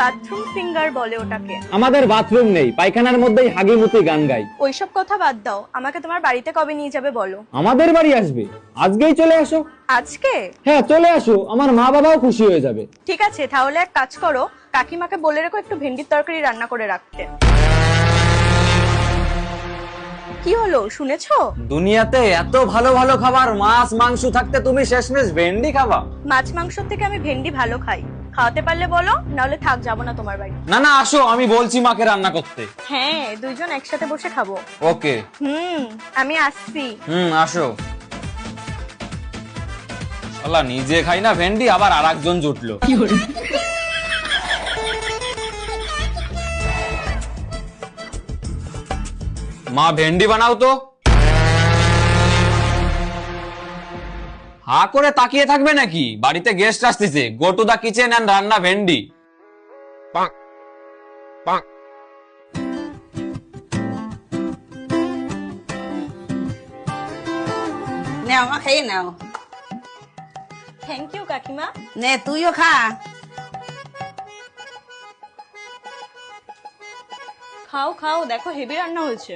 Bathroom singer বলে ওটাকে। আমাদের বাথরুম নেই, পায়খানার মধ্যেই হাগিমুতি গান গাই। ওইসব কথা বাদ দাও, আমাকে তোমার বাড়িতে কবে নিয়ে যাবে বলো। আমাদের বাড়ি আসবে? আজকেই চলে আসো। আজকে? হ্যাঁ চলে আসো, আমার মা বাবাও খুশি হয়ে যাবে। ঠিক আছে, তাহলে এক কাজ করো, কাকিমাকে বলে রেখো একটু ভেন্ডির তরকারি রান্না করে রাখতে। কি হলো, শুনেছো? দুনিয়াতে এত ভালো ভালো খাবার, মাছ মাংস থাকতে তুমি শেষমেশ ভেন্ডি খাবা? মাছ মাংস থেকে আমি ভেন্ডি ভালো খাই, খাওয়াতে পারলে বলো, নাহলে থাক, যাবো না তোমার বাড়ি। না না আসো, আমি বলছি মাকে রান্না করতে। হ্যাঁ, দুইজন একসাথে বসে খাবো। ওকে। আমি আসছি। আসো। শালা নিজে খাই না ভেন্ডি, আবার আরেকজন জুটলো। মা ভেন্ডি বানাও তো। হা করে তাকিয়ে থাকবে নাকি? বাড়িতে গেস্ট আসতেছে। Go to the kitchen and রান্না ভেন্ডি। নাও মা, খেয়ে নাও। থ্যাংক ইউ কাকিমা। নে তুইও খা। খাও খাও, দেখো হেভি রান্না হয়েছে।